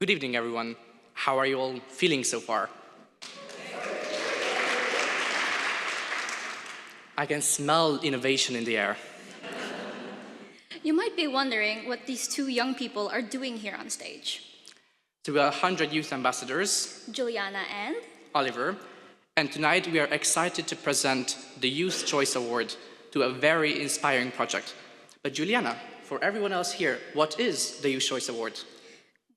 Good evening, everyone. How are you all feeling so far? I can smell innovation in the air. You might be wondering what these two young people are doing here on stage. To 100 youth ambassadors, Juliana and Oliver, and tonight we are excited to present the Youth Choice Award to a very inspiring project. But Juliana, for everyone else here, what is the Youth Choice Award?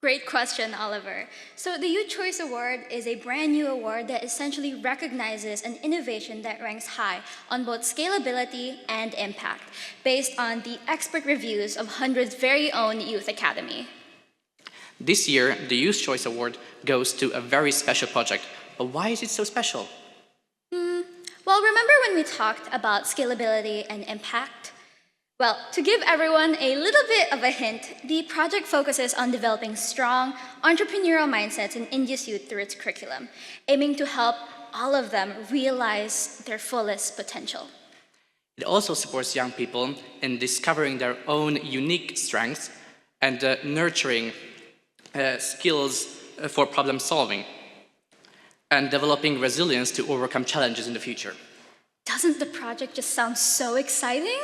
Great question, Oliver. So the Youth Choice Award is a brand new award that essentially recognizes an innovation that ranks high on both scalability and impact, based on the expert reviews of 100's very own Youth Academy. This year, the Youth Choice Award goes to a very special project. But why is it so special? Well, remember when we talked about scalability and impact? Well, to give everyone a little bit of a hint, the project focuses on developing strong entrepreneurial mindsets in India's youth through its curriculum, aiming to help all of them realize their fullest potential. It also supports young people in discovering their own unique strengths and nurturing skills for problem solving and developing resilience to overcome challenges in the future. Doesn't the project just sound so exciting?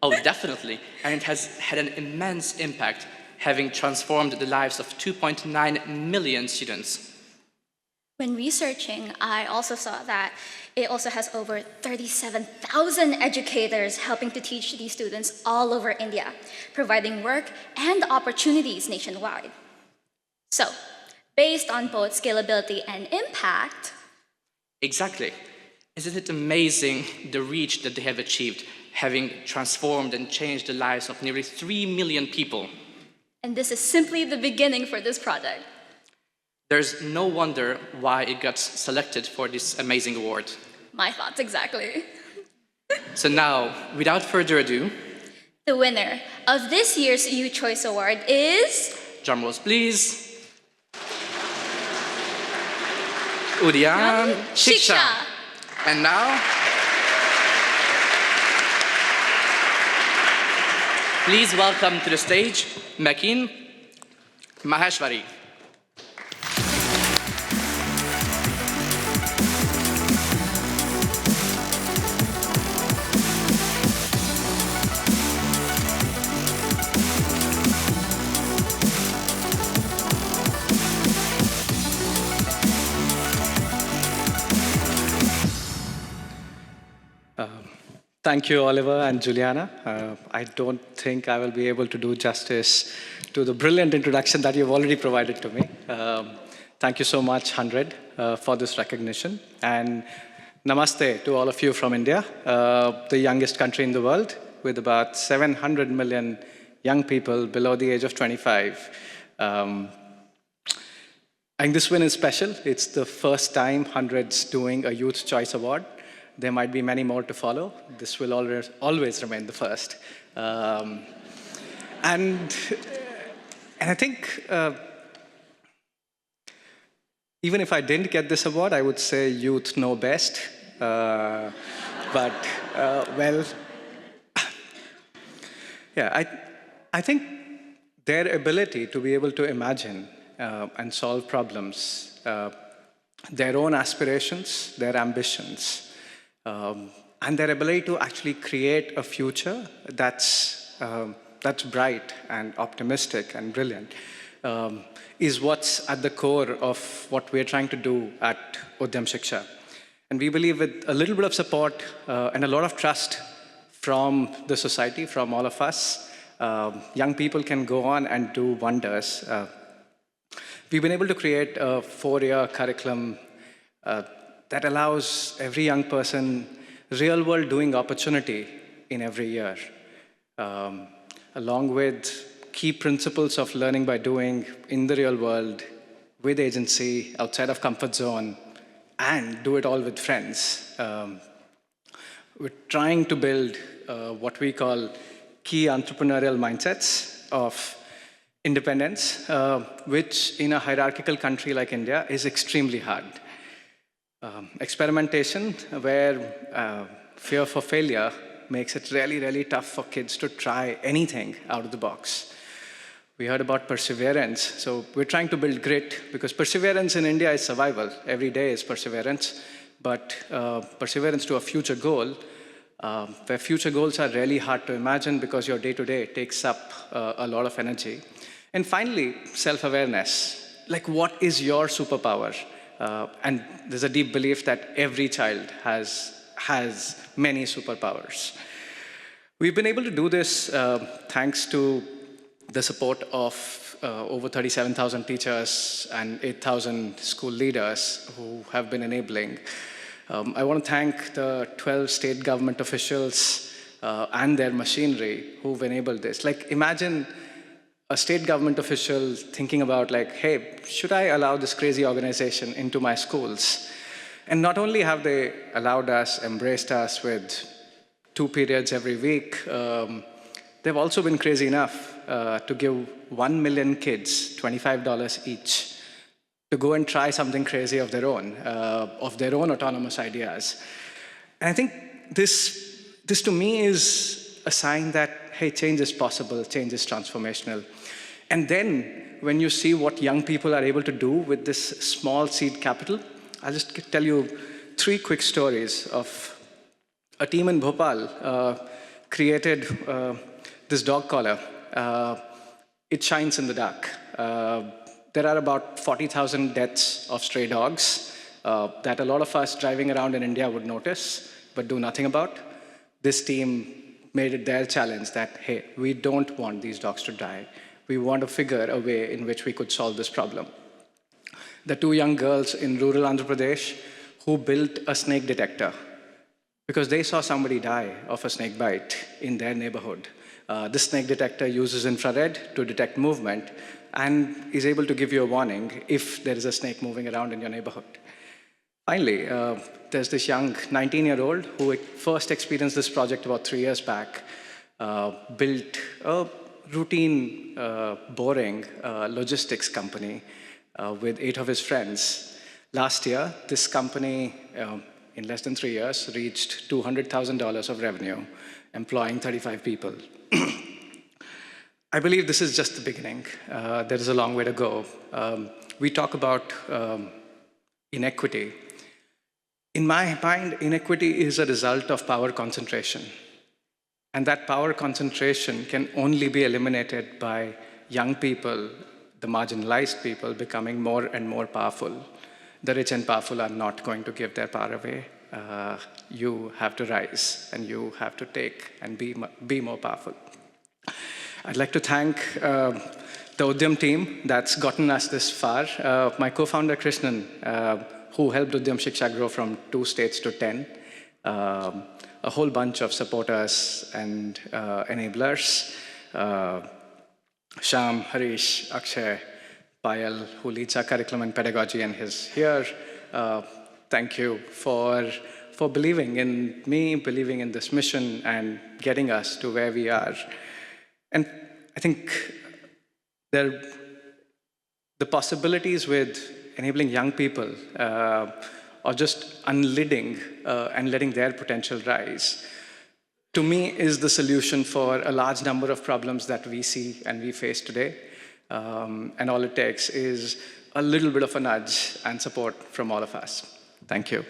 Oh, definitely. And it has had an immense impact, having transformed the lives of 2.9 million students. When researching, I also saw that it also has over 37,000 educators helping to teach these students all over India, providing work and opportunities nationwide. So, based on both scalability and impact... Exactly. Isn't it amazing the reach that they have achieved, having transformed and changed the lives of nearly 3 million people? And this is simply the beginning for this project. There's no wonder why it got selected for this amazing award. My thoughts exactly. So now, without further ado, the winner of this year's Youth Choice Award is... Drum rolls, please. Udyan Shiksha. And now, please welcome to the stage, Makin Maheshwari. Thank you, Oliver and Juliana. I don't think I will be able to do justice to the brilliant introduction that you've already provided to me. Thank you so much, 100, for this recognition. And namaste to all of you from India, the youngest country in the world, with about 700 million young people below the age of 25. I think this win is special. It's the first time 100's doing a Youth Choice Award. There might be many more to follow. This will always remain the first. And I think even if I didn't get this award, I would say youth know best. Well, yeah, I think their ability to be able to imagine and solve problems, their own aspirations, their ambitions, and their ability to actually create a future that's bright and optimistic and brilliant is what's at the core of what we're trying to do at Udyam Shiksha. And we believe with a little bit of support and a lot of trust from the society, from all of us, young people can go on and do wonders. We've been able to create a 4-year curriculum that allows every young person real-world doing opportunity in every year, along with key principles of learning by doing in the real world, with agency, outside of comfort zone, and do it all with friends. We're trying to build what we call key entrepreneurial mindsets of independence, which in a hierarchical country like India is extremely hard. Experimentation, where fear for failure makes it really, really tough for kids to try anything out of the box. We heard about perseverance. So we're trying to build grit, because perseverance in India is survival. Every day is perseverance. But perseverance to a future goal, where future goals are really hard to imagine because your day-to-day takes up a lot of energy. And finally, self-awareness. Like, what is your superpower? And there's a deep belief that every child has many superpowers. We've been able to do this thanks to the support of over 37,000 teachers and 8,000 school leaders who have been enabling. I want to thank the 12 state government officials and their machinery who've enabled this. Like, imagine a state government official thinking about, like, hey, should I allow this crazy organization into my schools? And not only have they allowed us, embraced us with 2 periods every week, they've also been crazy enough to give 1 million kids $25 each to go and try something crazy of their own autonomous ideas. And I think this to me is a sign that, hey, change is possible, change is transformational. And then when you see what young people are able to do with this small seed capital, I'll just tell you 3 quick stories of a team in Bhopal created this dog collar. It shines in the dark. There are about 40,000 deaths of stray dogs that a lot of us driving around in India would notice, but do nothing about. This team made it their challenge that, hey, we don't want these dogs to die. We want to figure a way in which we could solve this problem. The 2 young girls in rural Andhra Pradesh who built a snake detector because they saw somebody die of a snake bite in their neighborhood. This snake detector uses infrared to detect movement and is able to give you a warning if there is a snake moving around in your neighborhood. Finally, there's this young 19-year-old who first experienced this project about 3 years back, built a routine, boring logistics company with 8 of his friends. Last year, this company, in less than 3 years, reached $200,000 of revenue, employing 35 people. I believe this is just the beginning. There is a long way to go. We talk about inequity. In my mind, inequity is a result of power concentration. And that power concentration can only be eliminated by young people, the marginalized people, becoming more and more powerful. The rich and powerful are not going to give their power away. You have to rise, and you have to take and be more powerful. I'd like to thank the Udyam team that's gotten us this far. My co-founder, Krishnan, who helped Udyam Shiksha grow from 2 states to 10. A whole bunch of supporters and enablers. Sham, Harish, Akshay, Payal, who leads our curriculum and pedagogy and is here. Thank you for believing in me, believing in this mission, and getting us to where we are. And I think the possibilities with enabling young people or just unlidding and letting their potential rise, to me, is the solution for a large number of problems that we see and we face today. And all it takes is a little bit of a nudge and support from all of us. Thank you.